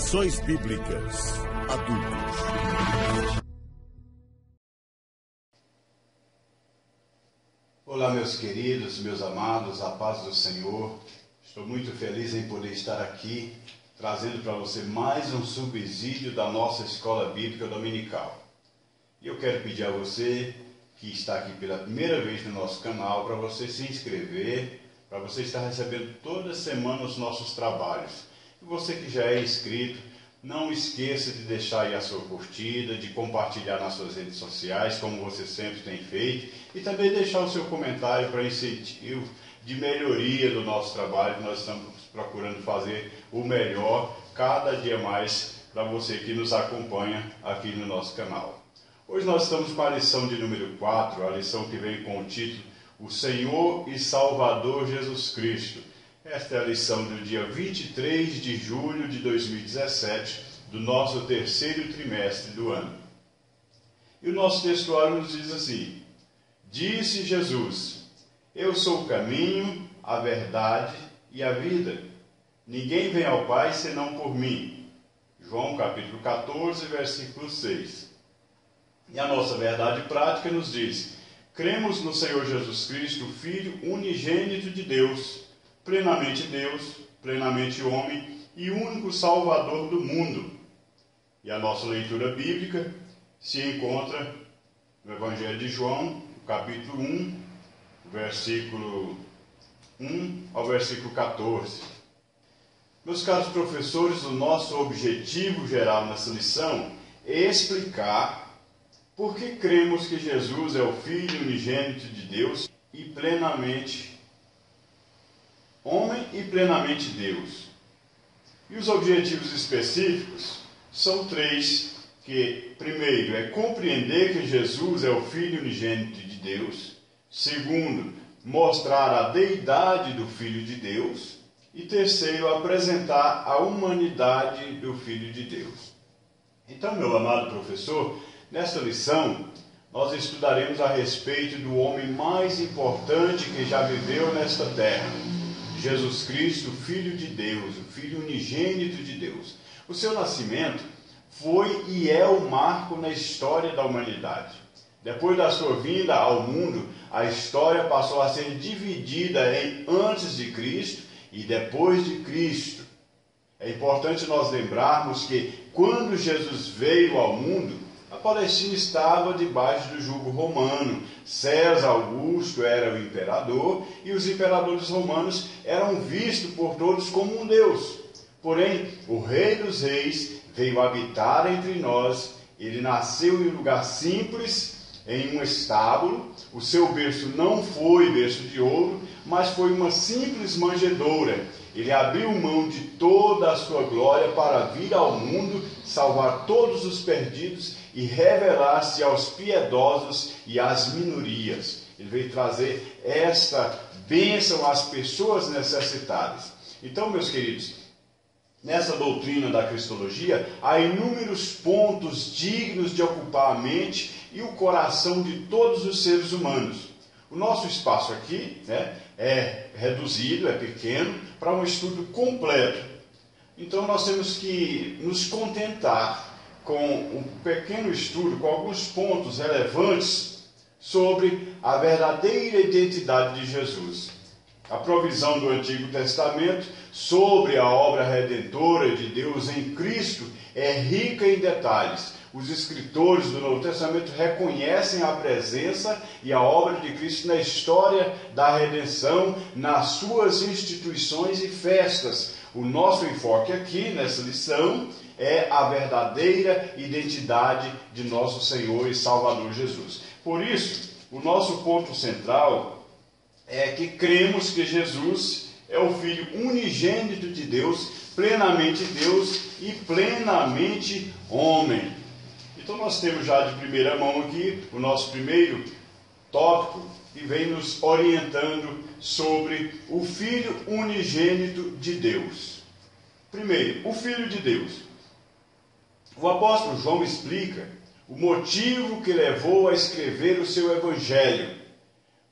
Lições Bíblicas Adultos. Olá, meus queridos, meus amados, a paz do Senhor. Estou muito feliz em poder estar aqui, trazendo para você mais um subsídio da nossa Escola Bíblica Dominical. E eu quero pedir a você que está aqui pela primeira vez no nosso canal, para você se inscrever, para você estar recebendo toda semana os nossos trabalhos. E você que já é inscrito, não esqueça de deixar aí a sua curtida, de compartilhar nas suas redes sociais, como você sempre tem feito, e também deixar o seu comentário para incentivo de melhoria do nosso trabalho. Nós estamos procurando fazer o melhor cada dia mais para você que nos acompanha aqui no nosso canal. Hoje nós estamos com a lição de número 4, a lição que vem com o título O Senhor e Salvador Jesus Cristo. Esta é a lição do dia 23 de julho de 2017, do nosso terceiro trimestre do ano. E o nosso textuário nos diz assim: Disse Jesus, eu sou o caminho, a verdade e a vida. Ninguém vem ao Pai senão por mim. João capítulo 14, versículo 6. E a nossa verdade prática nos diz: cremos no Senhor Jesus Cristo, Filho unigênito de Deus, plenamente homem e único Salvador do mundo. E a nossa leitura bíblica se encontra no Evangelho de João, capítulo 1, versículo 1 ao versículo 14. Meus caros professores, o nosso objetivo geral nessa lição é explicar por que cremos que Jesus é o Filho unigênito de Deus e plenamente homem e plenamente Deus. E os objetivos específicos são três, que primeiro é compreender que Jesus é o Filho unigênito de Deus, segundo, mostrar a deidade do Filho de Deus, e terceiro, apresentar a humanidade do Filho de Deus. Então, meu amado professor, nesta lição nós estudaremos a respeito do homem mais importante que já viveu nesta terra, Jesus Cristo, Filho de Deus, o Filho unigênito de Deus. O seu nascimento foi e é o marco na história da humanidade. Depois da sua vinda ao mundo, a história passou a ser dividida em antes de Cristo e depois de Cristo. É importante nós lembrarmos que quando Jesus veio ao mundo, a Palestina estava debaixo do jugo romano. César Augusto era o imperador e os imperadores romanos eram vistos por todos como um deus. Porém, o Rei dos Reis veio habitar entre nós. Ele nasceu em um lugar simples, em um estábulo. O seu berço não foi berço de ouro, mas foi uma simples manjedoura. Ele abriu mão de toda a sua glória para vir ao mundo, salvar todos os perdidos e revelar-se aos piedosos e às minorias. Ele veio trazer esta bênção às pessoas necessitadas. Então, meus queridos, nessa doutrina da Cristologia, há inúmeros pontos dignos de ocupar a mente e o coração de todos os seres humanos. O nosso espaço aqui é reduzido, é pequeno, para um estudo completo. Então nós temos que nos contentar com um pequeno estudo, com alguns pontos relevantes sobre a verdadeira identidade de Jesus. A provisão do Antigo Testamento sobre a obra redentora de Deus em Cristo é rica em detalhes. Os escritores do Novo Testamento reconhecem a presença e a obra de Cristo na história da redenção, nas suas instituições e festas. O nosso enfoque aqui, nessa lição, é a verdadeira identidade de nosso Senhor e Salvador Jesus. Por isso, o nosso ponto central é que cremos que Jesus é o Filho unigênito de Deus e plenamente homem. Então nós temos já de primeira mão aqui o nosso primeiro tópico que vem nos orientando sobre o Filho unigênito de Deus. Primeiro, o Filho de Deus. O apóstolo João explica o motivo que levou a escrever o seu evangelho,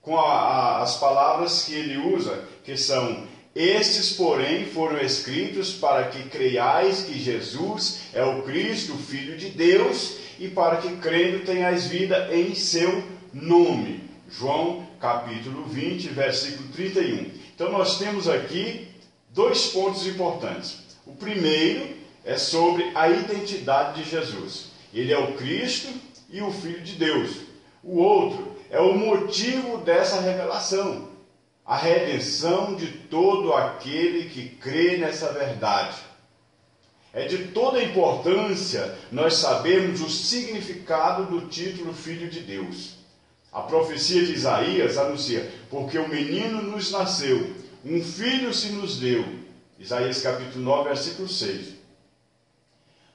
com as palavras que ele usa, que são Estes, porém, foram escritos para que creiais que Jesus é o Cristo, o Filho de Deus, e para que crendo tenhais vida em seu nome. João capítulo 20, versículo 31. Então nós temos aqui dois pontos importantes. O primeiro é sobre a identidade de Jesus. Ele é o Cristo e o Filho de Deus. O outro é o motivo dessa revelação, a redenção de todo aquele que crê nessa verdade. É de toda importância nós sabermos o significado do título Filho de Deus. A profecia de Isaías anuncia: porque o menino nos nasceu, um filho se nos deu. Isaías capítulo 9, versículo 6.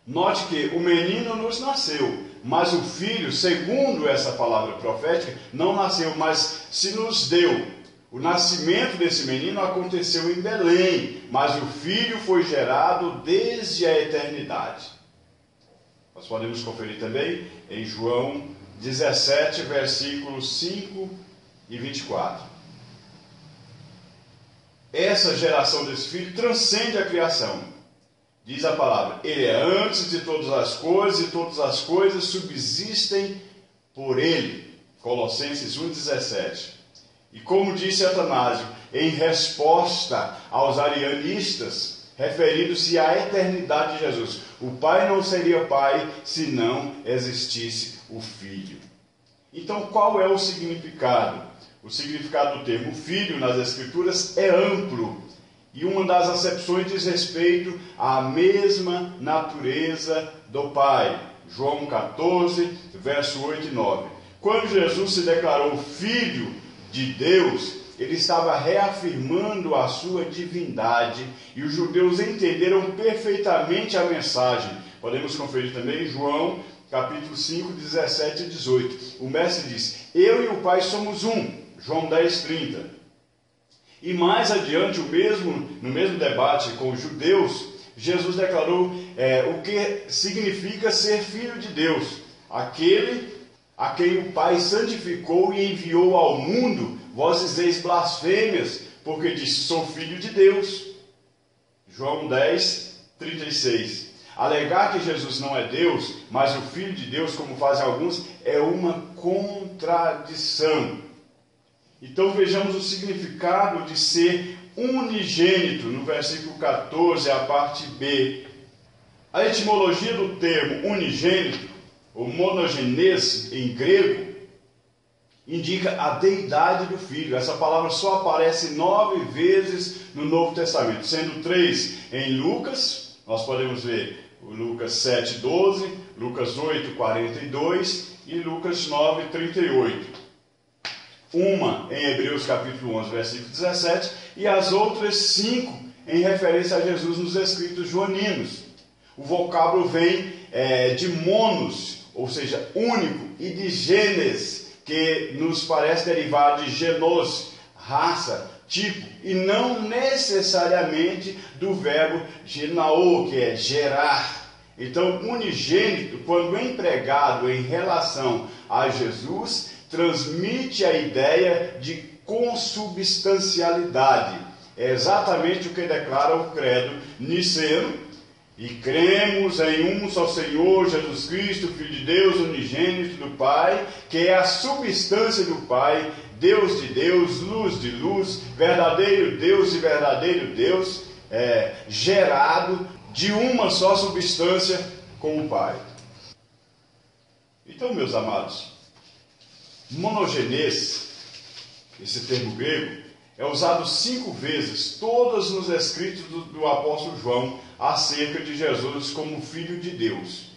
Note que o menino nos nasceu, mas o filho, segundo essa palavra profética, não nasceu, mas se nos deu. O nascimento desse menino aconteceu em Belém, mas o filho foi gerado desde a eternidade. Nós podemos conferir também em João 17, versículos 5 e 24. Essa geração desse filho transcende a criação. Diz a palavra: ele é antes de todas as coisas e todas as coisas subsistem por ele. Colossenses 1,17. E como disse Atanásio, em resposta aos arianistas, referindo-se à eternidade de Jesus, o Pai não seria Pai se não existisse o Filho. Então, qual é o significado? O significado do termo Filho nas Escrituras é amplo, e uma das acepções diz respeito à mesma natureza do Pai. João 14, verso 8 e 9. Quando Jesus se declarou Filho de Deus, ele estava reafirmando a sua divindade, e os judeus entenderam perfeitamente a mensagem. Podemos conferir também João capítulo 5, 17 e 18. O mestre diz: eu e o Pai somos um. João 10, 30. E mais adiante, no mesmo debate com os judeus, Jesus declarou o que significa ser filho de Deus. Aquele a quem o Pai santificou e enviou ao mundo, vós dizeis blasfêmias, porque disse: sou filho de Deus. João 10, 36. Alegar que Jesus não é Deus, mas o Filho de Deus, como fazem alguns, é uma contradição. Então vejamos o significado de ser unigênito, no versículo 14, a parte B. A etimologia do termo unigênito, ou monogenês em grego, indica a deidade do Filho. Essa palavra só aparece 9 vezes no Novo Testamento, sendo 3 em Lucas. Nós podemos ver o Lucas 7, 12, Lucas 8, 42 e Lucas 9, 38. Uma em Hebreus capítulo 11, versículo 17, e as outras 5 em referência a Jesus nos escritos joaninos. O vocábulo vem de monos, ou seja, único, e de genes, que nos parece derivar de genos, raça, tipo, e não necessariamente do verbo genao, que é gerar. Então, unigênito, quando empregado em relação a Jesus, transmite a ideia de consubstancialidade. É exatamente o que declara o credo niceno: e cremos em um só Senhor Jesus Cristo, Filho de Deus, unigênito do Pai, que é a substância do Pai, Deus de Deus, luz de luz, verdadeiro Deus e verdadeiro Deus, gerado de uma só substância com o Pai. Então, meus amados, monogenês, esse termo grego, é usado 5 vezes, todas nos escritos do apóstolo João, acerca de Jesus como Filho de Deus.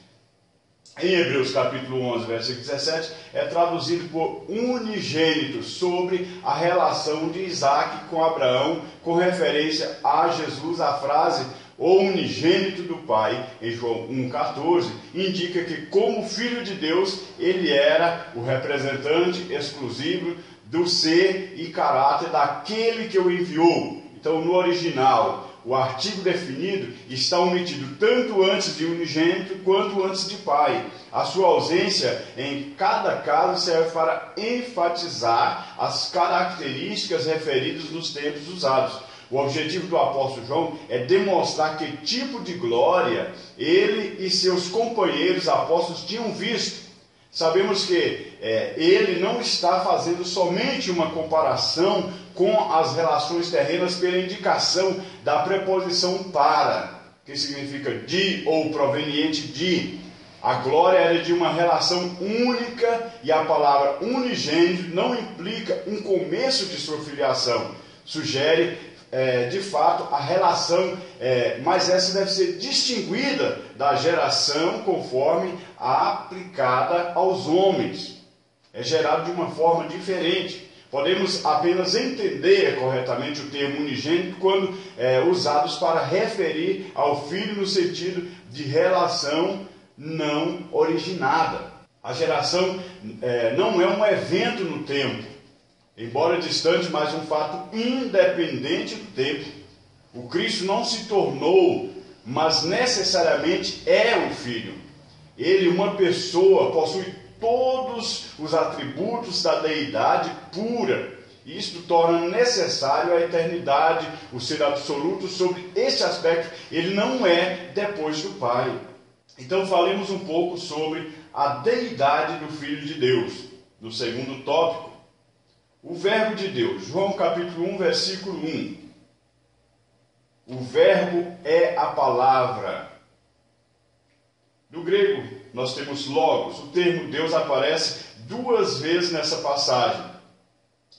Em Hebreus capítulo 11, versículo 17, é traduzido por unigênito, sobre a relação de Isaac com Abraão, com referência a Jesus. A frase o unigênito do Pai, em João 1,14, indica que como Filho de Deus, ele era o representante exclusivo do ser e caráter daquele que o enviou. Então, no original, o artigo definido está omitido tanto antes de unigênito quanto antes de Pai. A sua ausência em cada caso serve para enfatizar as características referidas nos termos usados. O objetivo do apóstolo João é demonstrar que tipo de glória ele e seus companheiros apóstolos tinham visto. Sabemos que ele não está fazendo somente uma comparação com as relações terrenas pela indicação da preposição para, que significa de ou proveniente de. A glória era de uma relação única e a palavra unigênito não implica um começo de sua filiação. Sugere, de fato, a relação, mas essa deve ser distinguida da geração conforme a aplicada aos homens. É gerado de uma forma diferente. Podemos apenas entender corretamente o termo unigênito quando usados para referir ao Filho no sentido de relação não originada. A geração não é um evento no tempo, embora distante, mas um fato independente do tempo. O Cristo não se tornou, mas necessariamente é o Filho. Ele, uma pessoa, possui todos os atributos da deidade pura. Isto torna necessário a eternidade, o ser absoluto sobre este aspecto. Ele não é depois do Pai. Então falemos um pouco sobre a deidade do Filho de Deus. No segundo tópico, o Verbo de Deus. João capítulo 1, versículo 1. O Verbo é a palavra. Do grego, nós temos logos. O termo Deus aparece 2 vezes nessa passagem.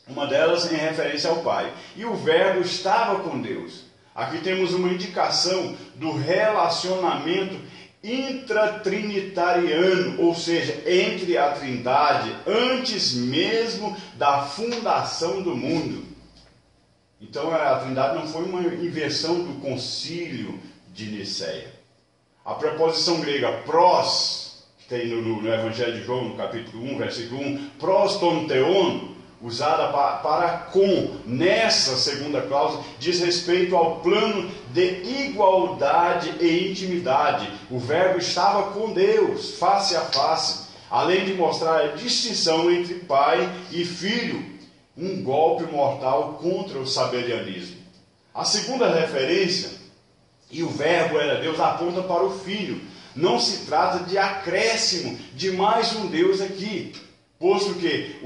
Uma delas em referência ao Pai. E o Verbo estava com Deus. Aqui temos uma indicação do relacionamento intratrinitariano, ou seja, entre a Trindade, antes mesmo da fundação do mundo. Então a Trindade não foi uma invenção do concílio de Nicéia. A preposição grega pros, que tem no Evangelho de João, no capítulo 1, versículo 1, pros ton theon, usada para com, nessa segunda cláusula, diz respeito ao plano de igualdade e intimidade. O Verbo estava com Deus, face a face, além de mostrar a distinção entre pai e filho, um golpe mortal contra o sabelianismo. A segunda referência, e o Verbo era Deus, aponta para o Filho. Não se trata de acréscimo de mais um Deus aqui, posto que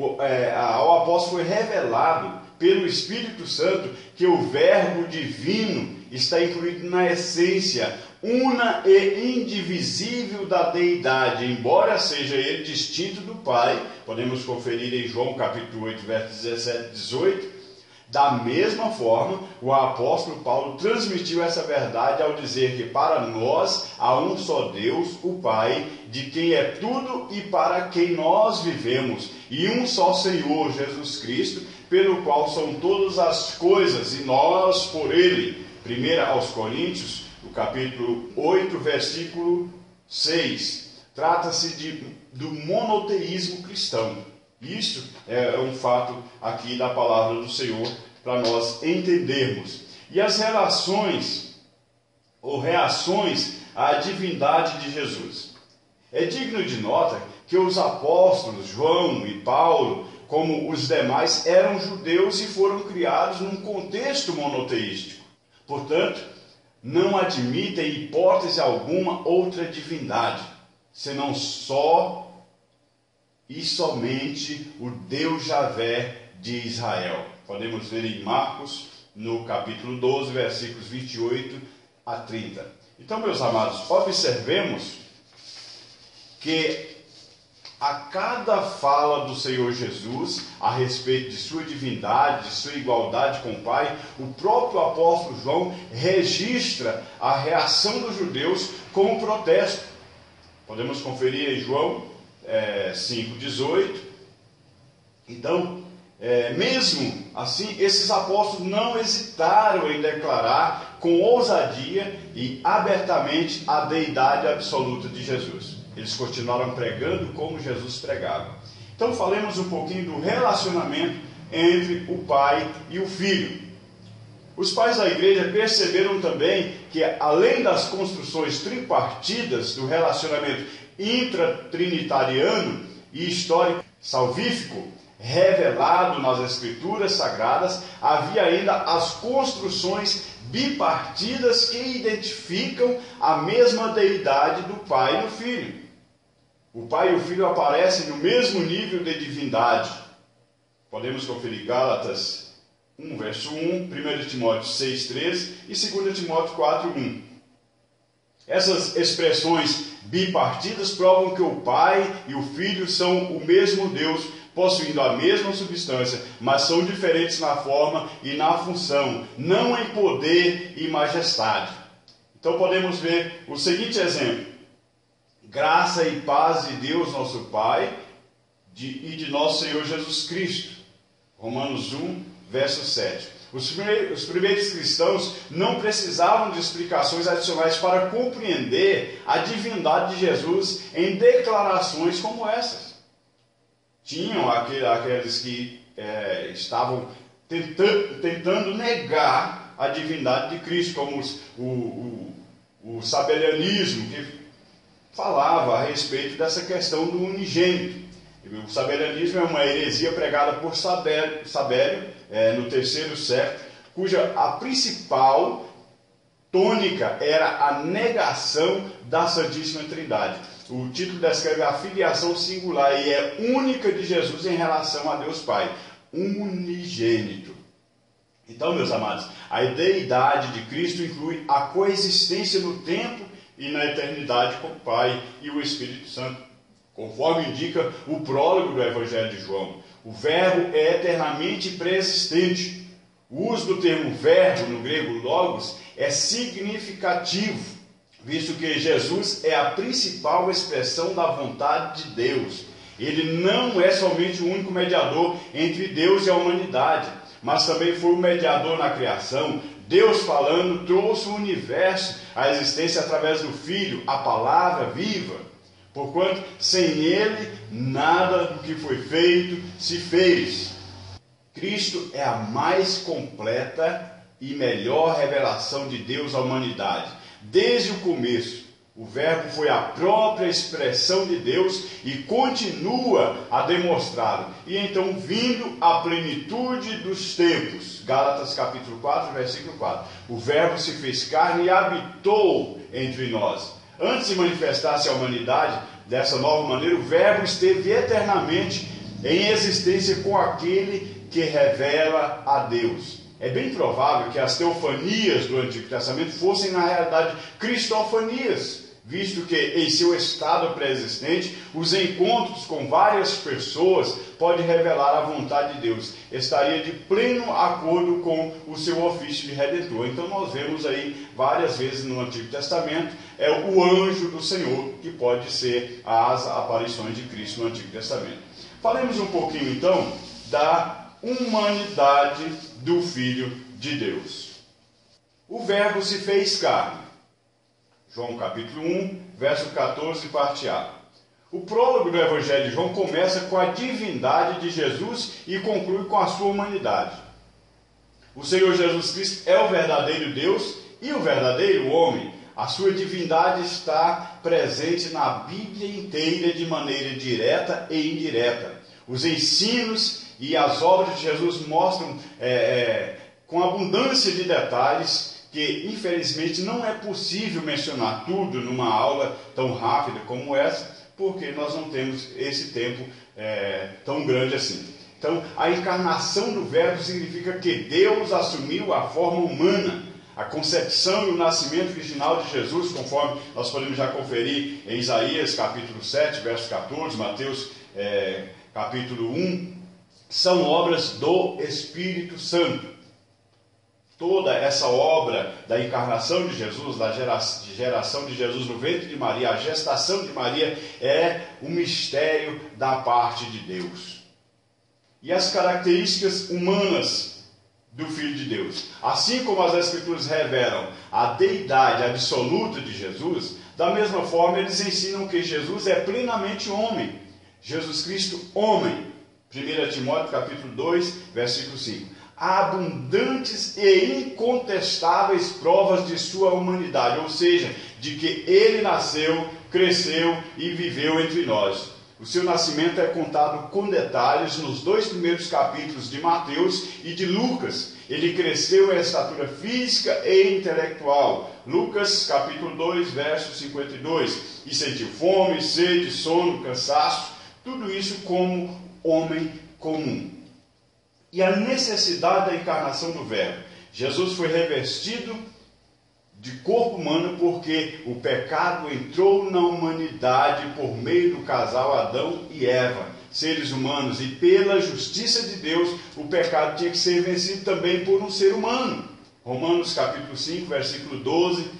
ao apóstolo foi revelado pelo Espírito Santo que o Verbo divino está incluído na essência una e indivisível da deidade, embora seja ele distinto do Pai. Podemos conferir em João capítulo 8, versos 17 e 18. Da mesma forma, o apóstolo Paulo transmitiu essa verdade ao dizer que para nós há um só Deus, o Pai, de quem é tudo e para quem nós vivemos, e um só Senhor, Jesus Cristo, pelo qual são todas as coisas, e nós por Ele. 1 aos Coríntios, o capítulo 8, versículo 6. Trata-se do monoteísmo cristão. Isto é um fato aqui da palavra do Senhor para nós entendermos. E as relações ou reações à divindade de Jesus. É digno de nota que os apóstolos João e Paulo, como os demais, eram judeus e foram criados num contexto monoteístico. Portanto, não admitem hipótese alguma outra divindade, senão só e somente o Deus Javé de Israel. Podemos ver em Marcos, no capítulo 12, versículos 28 a 30. Então, meus amados, observemos que a cada fala do Senhor Jesus a respeito de sua divindade, de sua igualdade com o Pai, o próprio apóstolo João registra a reação dos judeus como protesto. Podemos conferir em João 5,18. Então, mesmo assim, esses apóstolos não hesitaram em declarar com ousadia e abertamente a deidade absoluta de Jesus. Eles continuaram pregando como Jesus pregava. Então, falemos um pouquinho do relacionamento entre o Pai e o Filho. Os pais da igreja perceberam também que, além das construções tripartidas do relacionamento intratrinitariano e histórico salvífico, revelado nas Escrituras Sagradas, havia ainda as construções bipartidas que identificam a mesma deidade do Pai e do Filho. O Pai e o Filho aparecem no mesmo nível de divindade. Podemos conferir Gálatas 1, verso 1, 1 Timóteo 6, 13 e 2 Timóteo 4, 1. Essas expressões bipartidas provam que o Pai e o Filho são o mesmo Deus, possuindo a mesma substância, mas são diferentes na forma e na função, não em poder e majestade. Então podemos ver o seguinte exemplo: graça e paz de Deus nosso Pai e de nosso Senhor Jesus Cristo. Romanos 1, verso 7. Os primeiros cristãos não precisavam de explicações adicionais para compreender a divindade de Jesus em declarações como essas. Tinham aqueles que estavam tentando negar a divindade de Cristo, como o sabelianismo, que falava a respeito dessa questão do unigênito. O sabelianismo é uma heresia pregada por Sabélio, no terceiro século, cuja a principal tônica era a negação da Santíssima Trindade. O título descreve a filiação singular e única de Jesus em relação a Deus Pai, unigênito. Então, meus amados, a deidade de Cristo inclui a coexistência no tempo e na eternidade com o Pai e o Espírito Santo, conforme indica o prólogo do Evangelho de João. O verbo é eternamente preexistente. O uso do termo verbo no grego logos é significativo, visto que Jesus é a principal expressão da vontade de Deus. Ele não é somente o único mediador entre Deus e a humanidade, mas também foi o mediador na criação. Deus falando trouxe o universo à existência através do Filho, a palavra viva. Porquanto, sem ele, nada do que foi feito se fez. Cristo é a mais completa e melhor revelação de Deus à humanidade. Desde o começo, o Verbo foi a própria expressão de Deus e continua a demonstrá-lo. E então, vindo à plenitude dos tempos, Gálatas capítulo 4, versículo 4, o Verbo se fez carne e habitou entre nós. Antes de manifestar-se à humanidade dessa nova maneira, o Verbo esteve eternamente em existência com aquele que revela a Deus. É bem provável que as teofanias do Antigo Testamento fossem, na realidade, cristofanias, visto que, em seu estado pré-existente, os encontros com várias pessoas podem revelar a vontade de Deus. Estaria de pleno acordo com o seu ofício de redentor. Então nós vemos aí várias vezes no Antigo Testamento o anjo do Senhor, que pode ser as aparições de Cristo no Antigo Testamento. Falemos um pouquinho então da humanidade do Filho de Deus. O Verbo se fez carne. João capítulo 1, verso 14, parte A. O prólogo do Evangelho de João começa com a divindade de Jesus e conclui com a sua humanidade. O Senhor Jesus Cristo é o verdadeiro Deus e o verdadeiro homem. A sua divindade está presente na Bíblia inteira de maneira direta e indireta. Os ensinos e as obras de Jesus mostram com abundância de detalhes que, infelizmente, não é possível mencionar tudo numa aula tão rápida como essa, porque nós não temos esse tempo tão grande assim. Então, a encarnação do Verbo significa que Deus assumiu a forma humana. A concepção e o nascimento original de Jesus, conforme nós podemos já conferir em Isaías capítulo 7, verso 14, Mateus capítulo 1, são obras do Espírito Santo. Toda essa obra da encarnação de Jesus, da geração de Jesus no ventre de Maria, a gestação de Maria, é um mistério da parte de Deus. E as características humanas do Filho de Deus, assim como as Escrituras revelam a deidade absoluta de Jesus, da mesma forma eles ensinam que Jesus é plenamente homem. Jesus Cristo, homem. 1 Timóteo capítulo 2, versículo 5. Há abundantes e incontestáveis provas de sua humanidade, ou seja, de que ele nasceu, cresceu e viveu entre nós. O seu nascimento é contado com detalhes nos 2 primeiros capítulos de Mateus e de Lucas. Ele cresceu em estatura física e intelectual. Lucas, capítulo 2, verso 52. E sentiu fome, sede, sono, cansaço, tudo isso como homem comum. E a necessidade da encarnação do Verbo. Jesus foi revestido de corpo humano porque o pecado entrou na humanidade por meio do casal Adão e Eva, seres humanos, e pela justiça de Deus o pecado tinha que ser vencido também por um ser humano. Romanos capítulo 5, versículo 12,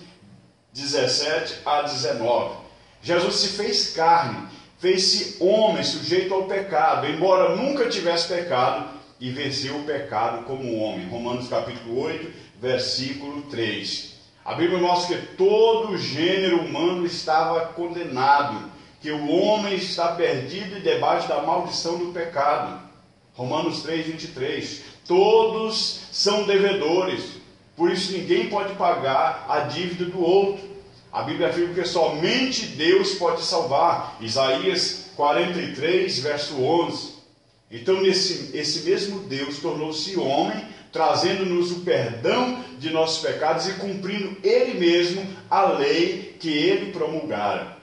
17 a 19. Jesus se fez carne, fez-se homem sujeito ao pecado, embora nunca tivesse pecado, e venceu o pecado como homem. Romanos capítulo 8, versículo 3. A Bíblia mostra que todo o gênero humano estava condenado, que o homem está perdido e debaixo da maldição do pecado. Romanos 3, 23. Todos são devedores, por isso ninguém pode pagar a dívida do outro. A Bíblia afirma que somente Deus pode salvar. Isaías 43, verso 11. Então, esse mesmo Deus tornou-se homem, trazendo-nos o perdão de nossos pecados e cumprindo Ele mesmo a lei que Ele promulgara.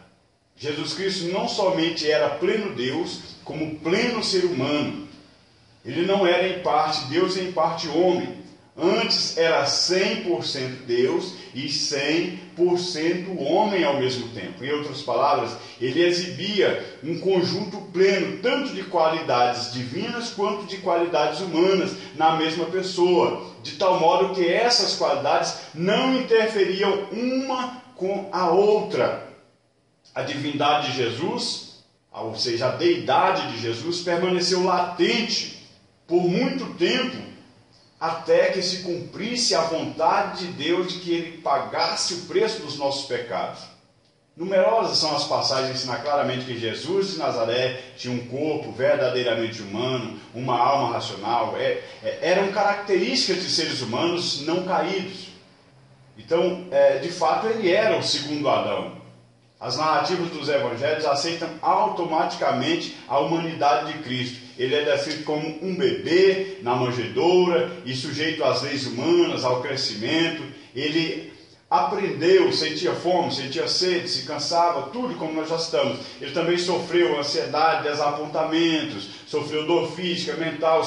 Jesus Cristo não somente era pleno Deus, como pleno ser humano. Ele não era em parte Deus e em parte homem. Antes era 100% Deus e 100% homem ao mesmo tempo. Em outras palavras, ele exibia um conjunto pleno, tanto de qualidades divinas quanto de qualidades humanas na mesma pessoa, de tal modo que essas qualidades não interferiam uma com a outra. A divindade de Jesus, ou seja, a deidade de Jesus, permaneceu latente por muito tempo, até que se cumprisse a vontade de Deus de que Ele pagasse o preço dos nossos pecados. Numerosas são as passagens que ensinam claramente que Jesus de Nazaré tinha um corpo verdadeiramente humano, uma alma racional, eram características de seres humanos não caídos. Então, de fato, ele era o segundo Adão. As narrativas dos evangelhos aceitam automaticamente a humanidade de Cristo. Ele é descrito como um bebê na manjedoura e sujeito às leis humanas, ao crescimento. Ele aprendeu, sentia fome, sentia sede, se cansava, tudo como nós já estamos. Ele também sofreu ansiedade, desapontamentos, sofreu dor física, mental,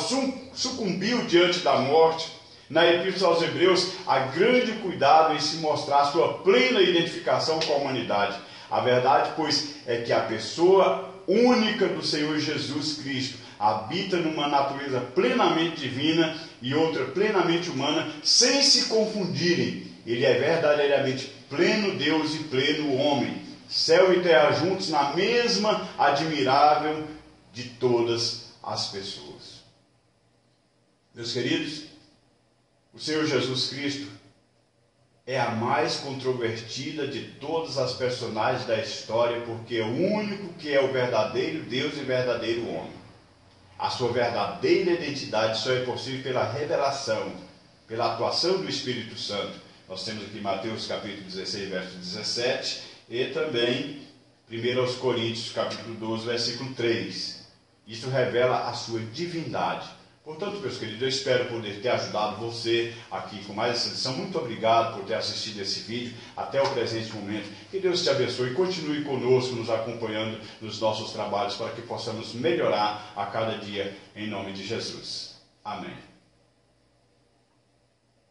sucumbiu diante da morte. Na Epístola aos Hebreus, há grande cuidado em se mostrar a sua plena identificação com a humanidade. A verdade, pois, é que a pessoa única do Senhor Jesus Cristo habita numa natureza plenamente divina e outra plenamente humana, sem se confundirem. Ele é verdadeiramente pleno Deus e pleno homem. Céu e terra juntos na mesma admirável de todas as pessoas. Meus queridos, o Senhor Jesus Cristo é a mais controvertida de todas as personagens da história, porque é o único que é o verdadeiro Deus e verdadeiro homem. A sua verdadeira identidade só é possível pela revelação, pela atuação do Espírito Santo. Nós temos aqui Mateus capítulo 16, verso 17, e também 1 Coríntios capítulo 12, versículo 3. Isso revela a sua divindade. Portanto, meus queridos, eu espero poder ter ajudado você aqui com mais essa lição. Muito obrigado por ter assistido esse vídeo até o presente momento. Que Deus te abençoe e continue conosco, nos acompanhando nos nossos trabalhos, para que possamos melhorar a cada dia, em nome de Jesus. Amém.